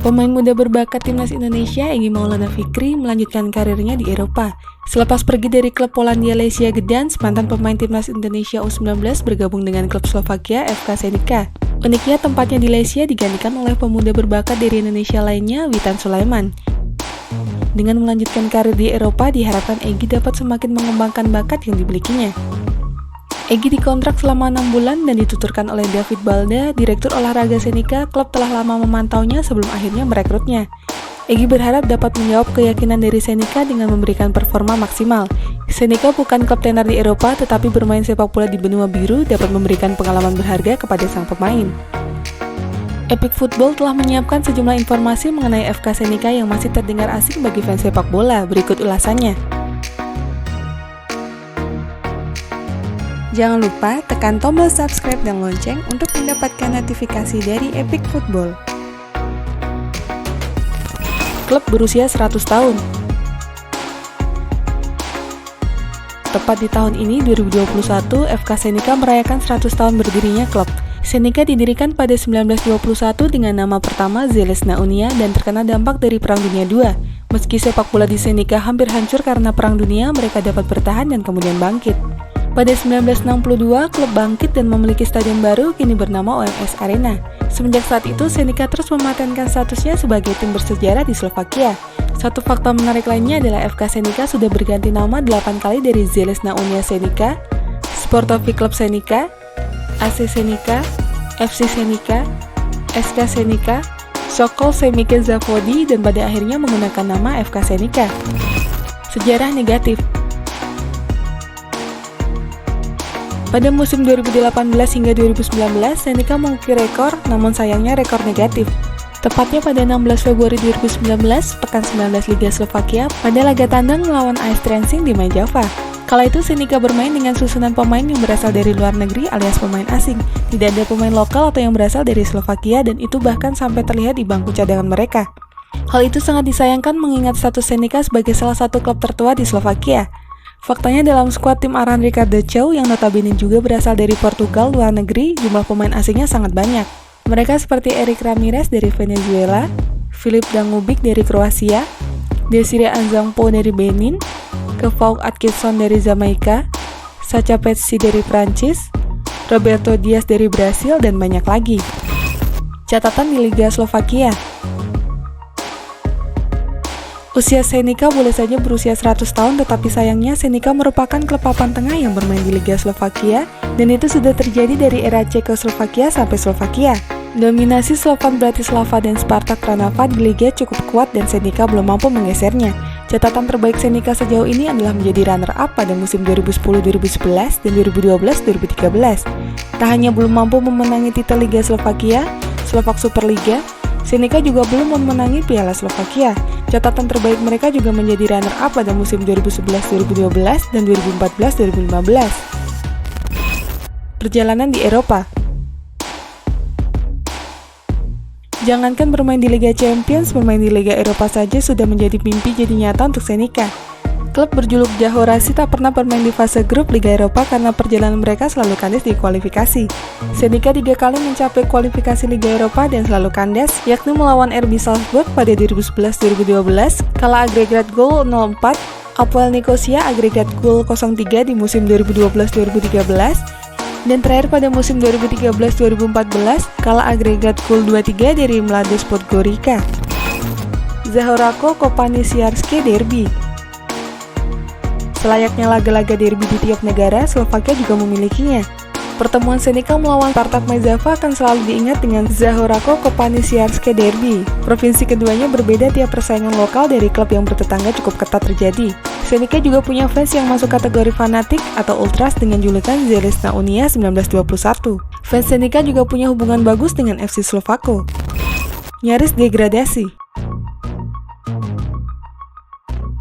Pemain muda berbakat timnas Indonesia, Egy Maulana Fikri, melanjutkan karirnya di Eropa. Selepas pergi dari klub Polandia Lesia Gdańsk, mantan pemain timnas Indonesia U19 bergabung dengan klub Slovakia FK Senica. Uniknya, tempatnya di Lesia digantikan oleh pemuda berbakat dari Indonesia lainnya, Witan Sulaiman. Dengan melanjutkan karir di Eropa, diharapkan Egy dapat semakin mengembangkan bakat yang dimilikinya. Egy dikontrak selama 6 bulan dan dituturkan oleh David Balda, direktur olahraga Senica. Klub telah lama memantaunya sebelum akhirnya merekrutnya. Egy berharap dapat menjawab keyakinan dari Senica dengan memberikan performa maksimal. Senica bukan klub tenar di Eropa, tetapi bermain sepak bola di benua biru dapat memberikan pengalaman berharga kepada sang pemain. Epic Football telah menyiapkan sejumlah informasi mengenai FK Senica yang masih terdengar asing bagi fans sepak bola. Berikut ulasannya. Jangan lupa tekan tombol subscribe dan lonceng untuk mendapatkan notifikasi dari Epic Football. Klub berusia 100 tahun. Tepat di tahun ini, 2021, FK Senica merayakan 100 tahun berdirinya klub. Senica didirikan pada 1921 dengan nama pertama Železná Unia dan terkena dampak dari Perang Dunia II. Meski sepak bola di Senica hampir hancur karena Perang Dunia, mereka dapat bertahan dan kemudian bangkit. Pada 1962, klub bangkit dan memiliki stadion baru kini bernama OMS Arena. Semenjak saat itu, Senica terus mematenkan statusnya sebagai tim bersejarah di Slovakia. Satu fakta menarik lainnya adalah FK Senica sudah berganti nama 8 kali dari Železná Unia Senica, Sportový klub Senica, AC Senica, FC Senica, SK Senica, Sokol Semiké Zavody, dan pada akhirnya menggunakan nama FK Senica. Sejarah negatif. Pada musim 2018 hingga 2019, Senica mengukir rekor, namun sayangnya rekor negatif. Tepatnya pada 16 Februari 2019, pekan 19 Liga Slovakia, pada laga tandang melawan AS Trenčín di Majava. Kala itu Senica bermain dengan susunan pemain yang berasal dari luar negeri alias pemain asing. Tidak ada pemain lokal atau yang berasal dari Slovakia, dan itu bahkan sampai terlihat di bangku cadangan mereka. Hal itu sangat disayangkan mengingat status Senica sebagai salah satu klub tertua di Slovakia. Faktanya dalam skuad tim arahan Ricardo Chaw yang notabene juga berasal dari Portugal luar negeri, jumlah pemain asingnya sangat banyak. Mereka seperti Erik Ramirez dari Venezuela, Filip Dangubic dari Kroasia, Desire Anzangpo dari Benin, Kevaugh Atkinson dari Jamaika, Sacha Petsi dari Prancis, Roberto Dias dari Brasil, dan banyak lagi. Catatan di Liga Slovakia. Usia Senica boleh saja berusia 100 tahun, tetapi sayangnya Senica merupakan klub papan tengah yang bermain di Liga Slovakia, dan itu sudah terjadi dari era Cekoslovakia sampai Slovakia. Dominasi Slovan Bratislava dan Spartak Trnava di Liga cukup kuat dan Senica belum mampu menggesernya. Catatan terbaik Senica sejauh ini adalah menjadi runner-up pada musim 2010-2011 dan 2012-2013. Tak hanya belum mampu memenangi titel Liga Slovakia, Slovak Superliga, Senica juga belum memenangi Piala Slovakia. Catatan terbaik mereka juga menjadi runner-up pada musim 2011-2012 dan 2014-2015. Perjalanan di Eropa. Jangankan bermain di Liga Champions, bermain di Liga Eropa saja sudah menjadi mimpi jadi nyata untuk Senica. Klub berjuluk Jahorasi tak pernah bermain di fase grup Liga Eropa karena perjalanan mereka selalu kandas di kualifikasi. Senica 3 kali mencapai kualifikasi Liga Eropa dan selalu kandas, yakni melawan RB Salzburg pada 2011-2012, kala agregat gol 0-4, Apoel Nicosia agregat gol 0-3 di musim 2012-2013, dan terakhir pada musim 2013-2014, kala agregat gol 2-3 dari Mladost Podgorica. Záhorako Kopaniciarsky Derby. Selayaknya laga-laga derby di tiap negara, Slovakia juga memilikinya. Pertemuan Senica melawan Spartak Majava akan selalu diingat dengan Záhorako Kopaniciarsky Derby. Provinsi keduanya berbeda, tiap persaingan lokal dari klub yang bertetangga cukup ketat terjadi. Senica juga punya fans yang masuk kategori fanatik atau ultras dengan julukan Železná Unia 1921. Fans Senica juga punya hubungan bagus dengan FC Slovako. Nyaris degradasi.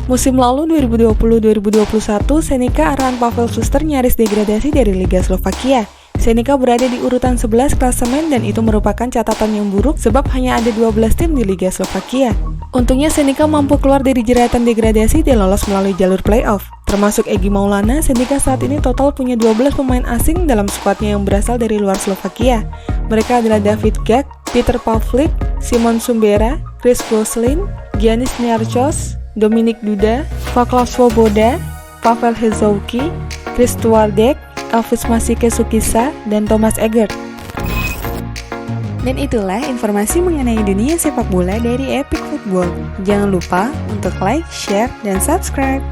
Musim lalu 2020-2021, Senica arahan Pavel Šuster nyaris degradasi dari Liga Slovakia. Senica berada di urutan 11 klasemen dan itu merupakan catatan yang buruk sebab hanya ada 12 tim di Liga Slovakia. Untungnya Senica mampu keluar dari jeratan degradasi dan lolos melalui jalur playoff. Termasuk Egy Maulana, Senica saat ini total punya 12 pemain asing dalam skuadnya yang berasal dari luar Slovakia. Mereka adalah David Gak, Peter Pavlik, Simon Sumbera, Chris Goslin, Giannis Niarchos, Dominik Duda, Vaclav Svoboda, Pavel Hezouki, Chris Twardek, Elvis Masike Sukisa, dan Thomas Egert. Dan itulah informasi mengenai dunia sepak bola dari Epic Football. Jangan lupa untuk like, share, dan subscribe.